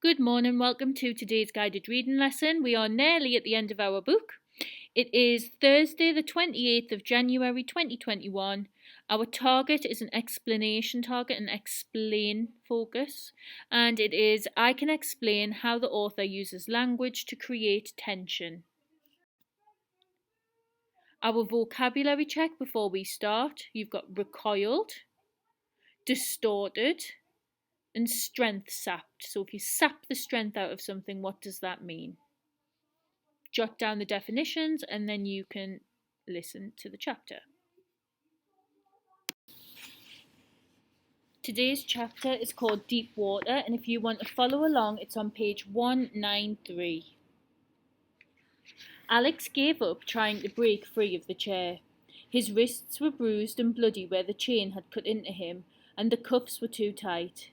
Good morning, welcome to today's guided reading lesson. We are nearly at the end of our book. It is Thursday, the 28th of January 2021. Our target is an explanation target, an explain focus, and it is I can explain how the author uses language to create tension. Our vocabulary check before we start: you've got recoiled, distorted, and strength sapped. So if you sap the strength out of something, what does that mean? Jot down the definitions and then you can listen to the chapter. Today's chapter is called Deep Water, and if you want to follow along, it's on page 193. Alex gave up trying to break free of the chair. His wrists were bruised and bloody where the chain had cut into him, and the cuffs were too tight.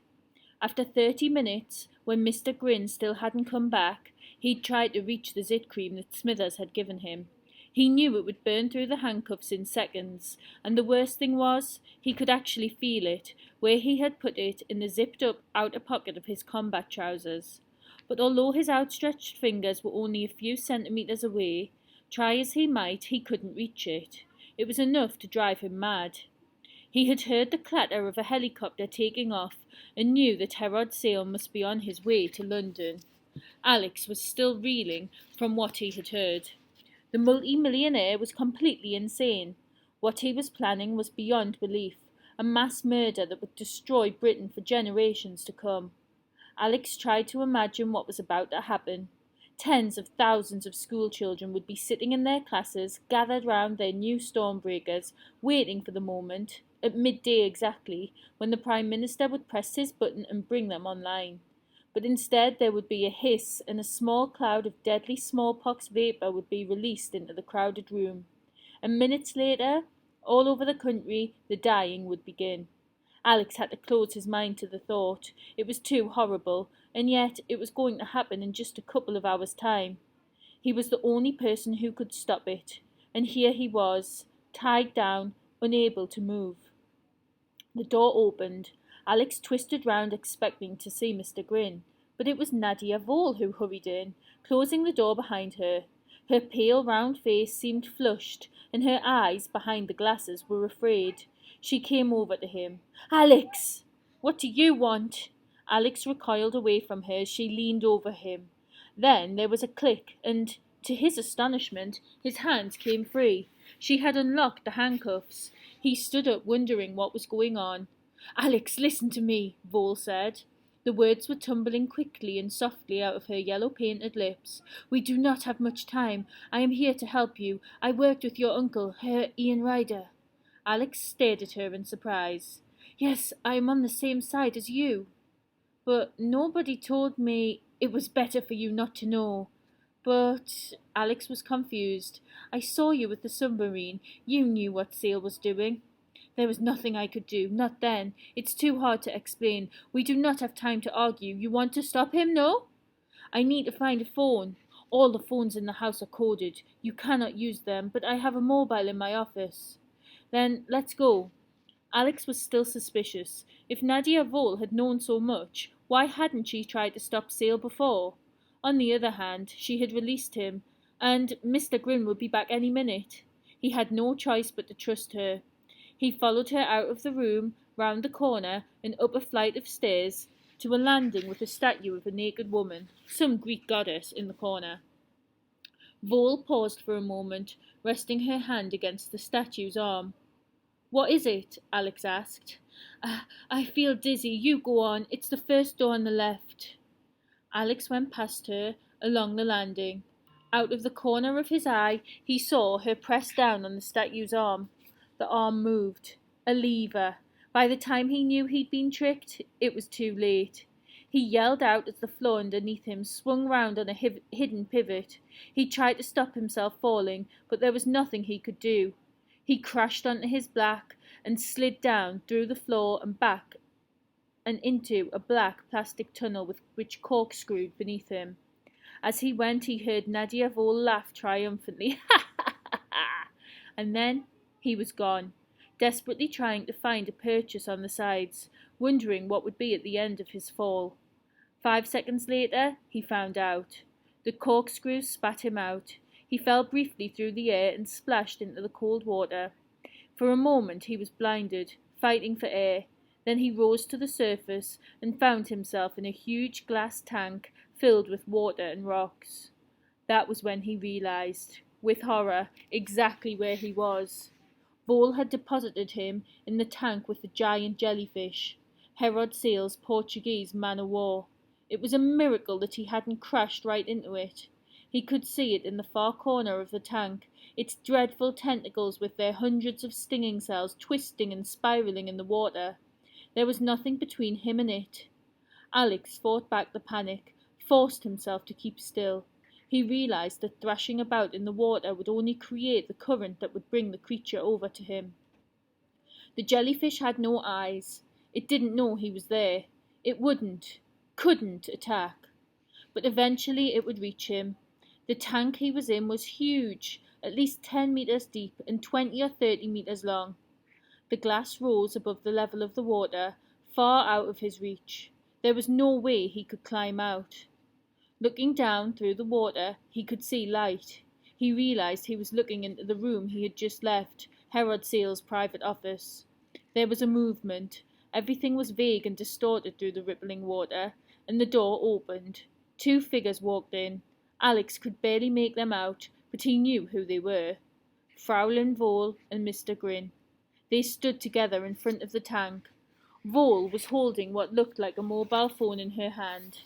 After 30 minutes, when Mr. Grin still hadn't come back, he'd tried to reach the zit cream that Smithers had given him. He knew it would burn through the handcuffs in seconds, and the worst thing was, he could actually feel it, where he had put it in the zipped-up outer pocket of his combat trousers. But although his outstretched fingers were only a few centimetres away, try as he might, he couldn't reach it. It was enough to drive him mad. He had heard the clatter of a helicopter taking off and knew that Herod Sale must be on his way to London. Alex was still reeling from what he had heard. The multi-millionaire was completely insane. What he was planning was beyond belief, a mass murder that would destroy Britain for generations to come. Alex tried to imagine what was about to happen. Tens of thousands of school children would be sitting in their classes, gathered round their new stormbreakers, waiting for the moment, at midday exactly, when the Prime Minister would press his button and bring them online. But instead there would be a hiss, and a small cloud of deadly smallpox vapour would be released into the crowded room. And minutes later, all over the country, the dying would begin. Alex had to close his mind to the thought. It was too horrible, and yet it was going to happen in just a couple of hours' time. He was the only person who could stop it, and here he was, tied down, unable to move. The door opened. Alex twisted round expecting to see Mr. Grin, but it was Nadia Vole who hurried in, closing the door behind her. Her pale round face seemed flushed, and her eyes, behind the glasses, were afraid. She came over to him. "Alex! What do you want?" Alex recoiled away from her as she leaned over him. Then there was a click, and, to his astonishment, his hands came free. She had unlocked the handcuffs. He stood up, wondering what was going on. "Alex, listen to me," Vole said. The words were tumbling quickly and softly out of her yellow-painted lips. "We do not have much time. I am here to help you. I worked with your uncle, Herr Ian Ryder." Alex stared at her in surprise. "Yes, I am on the same side as you." "But nobody told me it was better for you not to know." "But—" Alex was confused. "I saw you with the submarine. You knew what Sale was doing." "There was nothing I could do, not then. It's too hard to explain. We do not have time to argue. You want to stop him, no?" "I need to find a phone. All the phones in the house are coded. You cannot use them, but I have a mobile in my office." "Then let's go." Alex was still suspicious. If Nadia Vole had known so much, why hadn't she tried to stop Sale before? On the other hand, she had released him, and Mr. Grin would be back any minute. He had no choice but to trust her. He followed her out of the room, round the corner, and up a flight of stairs, to a landing with a statue of a naked woman, some Greek goddess, in the corner. Vole paused for a moment, resting her hand against the statue's arm. "What is it?" Alex asked. I feel dizzy. You go on. It's the first door on the left." Alex went past her, along the landing. Out of the corner of his eye, he saw her press down on the statue's arm. The arm moved. A lever. By the time he knew he'd been tricked, it was too late. He yelled out as the floor underneath him swung round on a hidden pivot. He tried to stop himself falling, but there was nothing he could do. He crashed onto his back and slid down through the floor and back and into a black plastic tunnel which corkscrewed beneath him. As he went, he heard Nadia Vole laugh triumphantly. "Ha ha ha ha!" And then he was gone, desperately trying to find a purchase on the sides, wondering what would be at the end of his fall. 5 seconds later, he found out. The corkscrew spat him out. He fell briefly through the air and splashed into the cold water. For a moment he was blinded, fighting for air. Then he rose to the surface and found himself in a huge glass tank filled with water and rocks. That was when he realized, with horror, exactly where he was. Vole had deposited him in the tank with the giant jellyfish, Herod Sale's Portuguese man-o'-war. It was a miracle that he hadn't crashed right into it. He could see it in the far corner of the tank, its dreadful tentacles with their hundreds of stinging cells twisting and spiraling in the water. There was nothing between him and it. Alex fought back the panic, forced himself to keep still. He realized that thrashing about in the water would only create the current that would bring the creature over to him. The jellyfish had no eyes. It didn't know he was there. It couldn't attack. But eventually it would reach him. The tank he was in was huge, at least 10 meters deep and 20 or 30 meters long. The glass rose above the level of the water, far out of his reach. There was no way he could climb out. Looking down through the water, he could see light. He realized he was looking into the room he had just left, Herod Sale's private office. There was a movement. Everything was vague and distorted through the rippling water, and the door opened. 2 figures walked in. Alex could barely make them out, but he knew who they were. Fraulein Vole and Mr. Grin. They stood together in front of the tank. Vole was holding what looked like a mobile phone in her hand.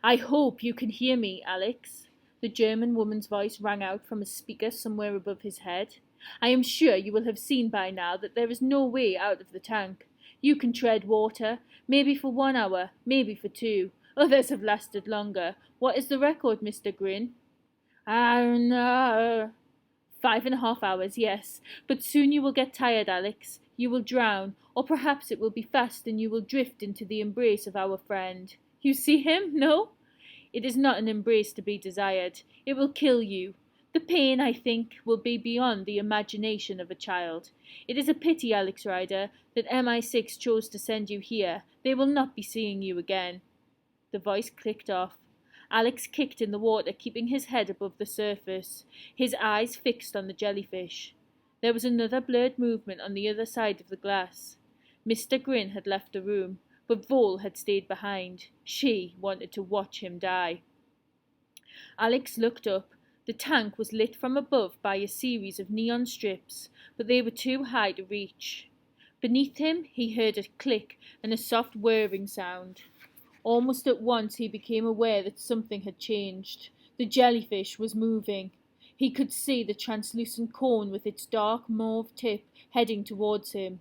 "I hope you can hear me, Alex," the German woman's voice rang out from a speaker somewhere above his head. "I am sure you will have seen by now that there is no way out of the tank. You can tread water, maybe for 1 hour, maybe for 2. Others have lasted longer. What is the record, Mr. Grin?" "I don't know." 5.5 hours, yes. But soon you will get tired, Alex. You will drown, or perhaps it will be fast and you will drift into the embrace of our friend. You see him, no? It is not an embrace to be desired. It will kill you. The pain, I think, will be beyond the imagination of a child. It is a pity, Alex Rider, that MI6 chose to send you here. They will not be seeing you again. The voice clicked off. Alex kicked in the water, keeping his head above the surface, his eyes fixed on the jellyfish. There was another blurred movement on the other side of the glass. Mr. Grin had left the room, but Vole had stayed behind. She wanted to watch him die. Alex looked up. The tank was lit from above by a series of neon strips, but they were too high to reach. Beneath him he heard a click and a soft whirring sound. Almost at once he became aware that something had changed. The jellyfish was moving. He could see the translucent cone with its dark mauve tip heading towards him.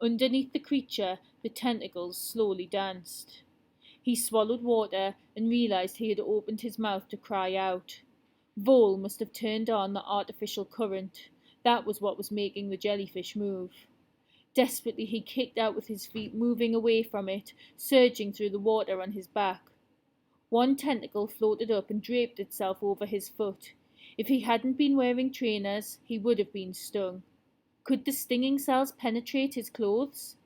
Underneath the creature, the tentacles slowly danced. He swallowed water and realized he had opened his mouth to cry out. Vole must have turned on the artificial current. That was what was making the jellyfish move. Desperately he kicked out with his feet, moving away from it, surging through the water on his back. One tentacle floated up and draped itself over his foot. If he hadn't been wearing trainers, he would have been stung. Could the stinging cells penetrate his clothes?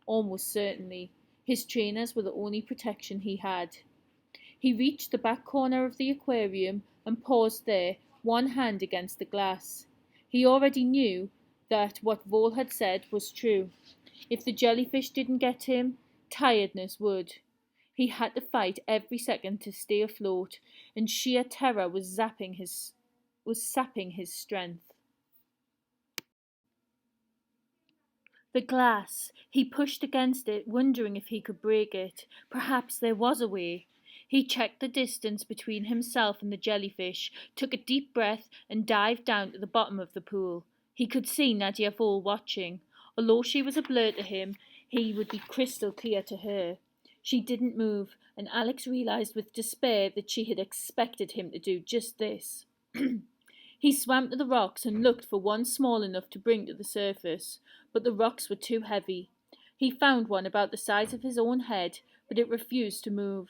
Almost certainly. His trainers were the only protection he had. He reached the back corner of the aquarium and paused there, one hand against the glass. He already knew that what Vole had said was true. If the jellyfish didn't get him, tiredness would. He had to fight every second to stay afloat, and sheer terror was sapping his strength. The glass. He pushed against it, wondering if he could break it. Perhaps there was a way. He checked the distance between himself and the jellyfish, took a deep breath, and dived down to the bottom of the pool. He could see Nadia Vole watching. Although she was a blur to him, he would be crystal clear to her. She didn't move, and Alex realized with despair that she had expected him to do just this. He swam to the rocks and looked for one small enough to bring to the surface, but the rocks were too heavy. He found one about the size of his own head, but it refused to move.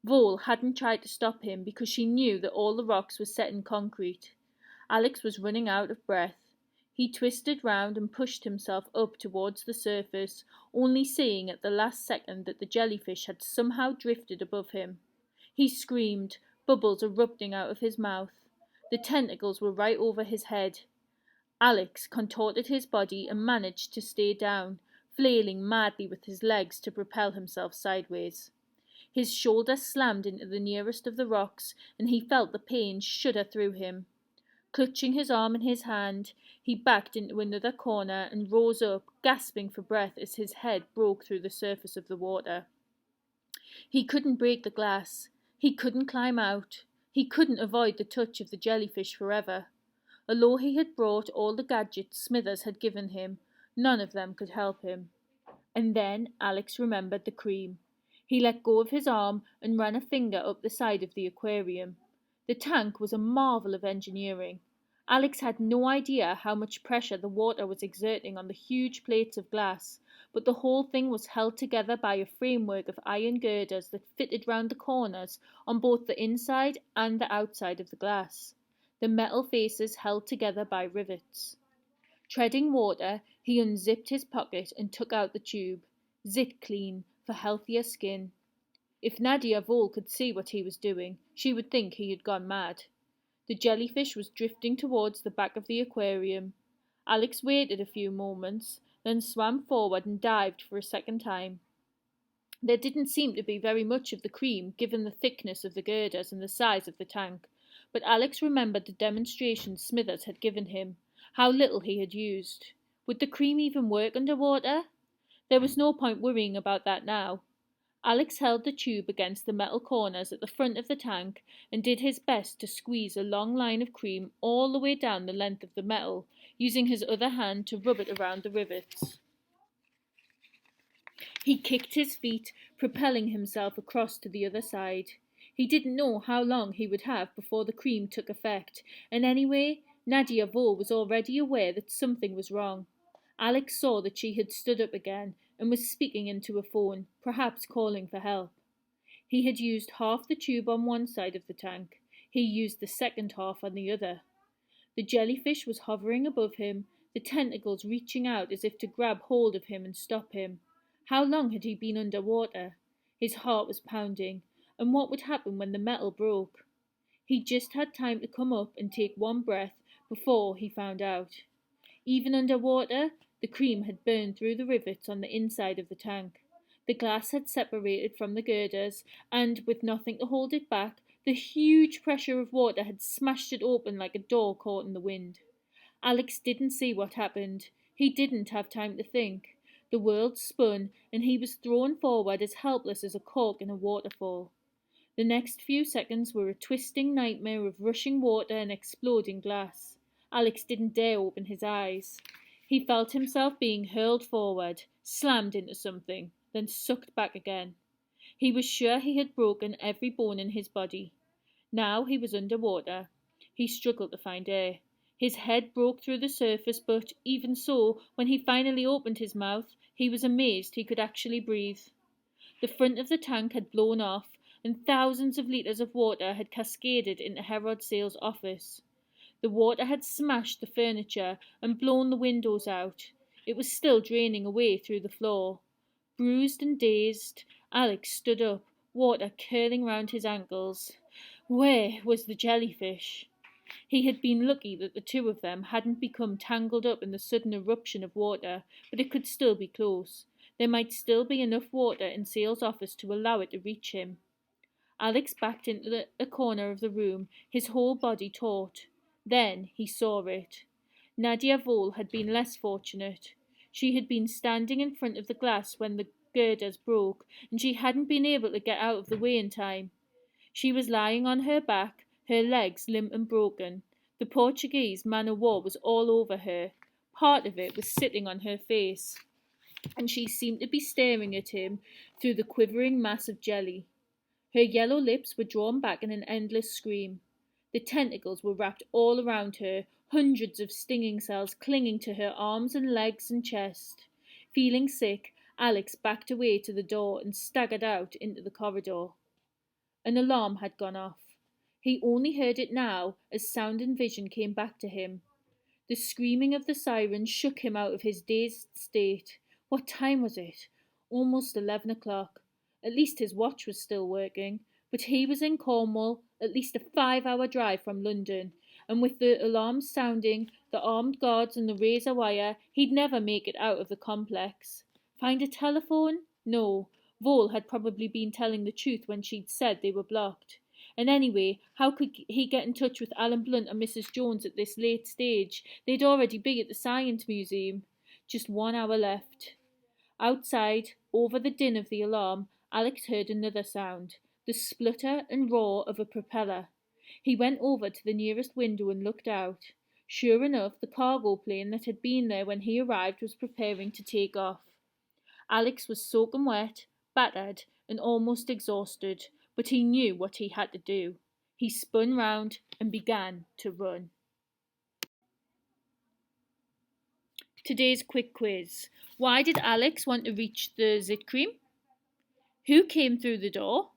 Vole hadn't tried to stop him because she knew that all the rocks were set in concrete. Alex was running out of breath. He twisted round and pushed himself up towards the surface, only seeing at the last second that the jellyfish had somehow drifted above him. He screamed, bubbles erupting out of his mouth. The tentacles were right over his head. Alex contorted his body and managed to stay down, flailing madly with his legs to propel himself sideways. His shoulder slammed into the nearest of the rocks, and he felt the pain shudder through him. Clutching his arm in his hand, he backed into another corner and rose up, gasping for breath as his head broke through the surface of the water. He couldn't break the glass. He couldn't climb out. He couldn't avoid the touch of the jellyfish forever. Although he had brought all the gadgets Smithers had given him, none of them could help him. And then Alex remembered the cream. He let go of his arm and ran a finger up the side of the aquarium. The tank was a marvel of engineering. Alex had no idea how much pressure the water was exerting on the huge plates of glass, but the whole thing was held together by a framework of iron girders that fitted round the corners on both the inside and the outside of the glass. The metal faces held together by rivets. Treading water, he unzipped his pocket and took out the tube, zipped clean, for healthier skin. If Nadia Vole could see what he was doing, she would think he had gone mad. The jellyfish was drifting towards the back of the aquarium. Alex waited a few moments, then swam forward and dived for a second time. There didn't seem to be very much of the cream, given the thickness of the girders and the size of the tank, but Alex remembered the demonstrations Smithers had given him, how little he had used. Would the cream even work under water? There was no point worrying about that now. Alex held the tube against the metal corners at the front of the tank and did his best to squeeze a long line of cream all the way down the length of the metal, using his other hand to rub it around the rivets. He kicked his feet, propelling himself across to the other side. He didn't know how long he would have before the cream took effect, and anyway, Nadia Vole was already aware that something was wrong. Alex saw that she had stood up again and was speaking into a phone, perhaps calling for help. He had used half the tube on one side of the tank. He used the second half on the other. The jellyfish was hovering above him, the tentacles reaching out as if to grab hold of him and stop him. How long had he been under water? His heart was pounding. And what would happen when the metal broke? He just had time to come up and take one breath before he found out. Even under water, the cream had burned through the rivets on the inside of the tank. The glass had separated from the girders, and, with nothing to hold it back, the huge pressure of water had smashed it open like a door caught in the wind. Alex didn't see what happened. He didn't have time to think. The world spun, and he was thrown forward as helpless as a cork in a waterfall. The next few seconds were a twisting nightmare of rushing water and exploding glass. Alex didn't dare open his eyes. He felt himself being hurled forward, slammed into something, then sucked back again. He was sure he had broken every bone in his body. Now he was under water. He struggled to find air. His head broke through the surface, but, even so, when he finally opened his mouth, he was amazed he could actually breathe. The front of the tank had blown off, and thousands of litres of water had cascaded into Herod Sale's office. The water had smashed the furniture and blown the windows out. It was still draining away through the floor. Bruised and dazed, Alex stood up, water curling round his ankles. Where was the jellyfish? He had been lucky that the two of them hadn't become tangled up in the sudden eruption of water, but it could still be close. There might still be enough water in Sale's office to allow it to reach him. Alex backed into a corner of the room, his whole body taut. Then he saw it. Nadia Vole had been less fortunate. She had been standing in front of the glass when the girders broke, and she hadn't been able to get out of the way in time. She was lying on her back, her legs limp and broken. The Portuguese man-o'-war was all over her. Part of it was sitting on her face, and she seemed to be staring at him through the quivering mass of jelly. Her yellow lips were drawn back in an endless scream. The tentacles were wrapped all around her, hundreds of stinging cells clinging to her arms and legs and chest. Feeling sick, Alex backed away to the door and staggered out into the corridor. An alarm had gone off. He only heard it now as sound and vision came back to him. The screaming of the siren shook him out of his dazed state. What time was it? Almost 11 o'clock. At least his watch was still working. But he was in Cornwall, at least a 5 hour drive from London, and with the alarms sounding, the armed guards and the razor wire, he'd never make it out of the complex. Find a telephone? No. Vole had probably been telling the truth when she'd said they were blocked. And anyway, how could he get in touch with Alan Blunt and Mrs. Jones at this late stage? They'd already be at the Science Museum. Just 1 hour left. Outside, over the din of the alarm, Alex heard another sound, the splutter and roar of a propeller. He went over to the nearest window and looked out. Sure enough, the cargo plane that had been there when he arrived was preparing to take off. Alex was soaking wet, battered, and almost exhausted, but he knew what he had to do. He spun round and began to run. Today's quick quiz. Why did Alex want to reach the zit cream? Who came through the door?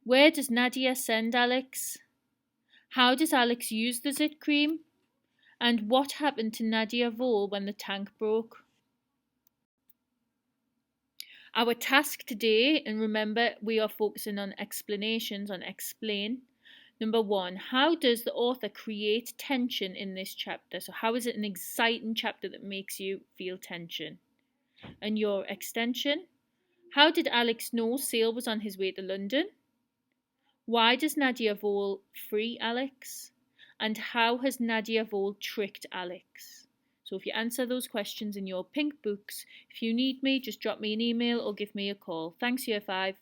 Where does Nadia send Alex? How does Alex use the zit cream? And what happened to Nadia Vole when the tank broke? Our task today, and remember we are focusing on explanations, on explain. Number 1, how does the author create tension in this chapter? So how is it an exciting chapter that makes you feel tension? And your extension, how did Alex know Sale was on his way to London? Why does Nadia Vole free Alex? And how has Nadia Vole tricked Alex? So if you answer those questions in your pink books, if you need me, just drop me an email or give me a call. Thanks, Year 5.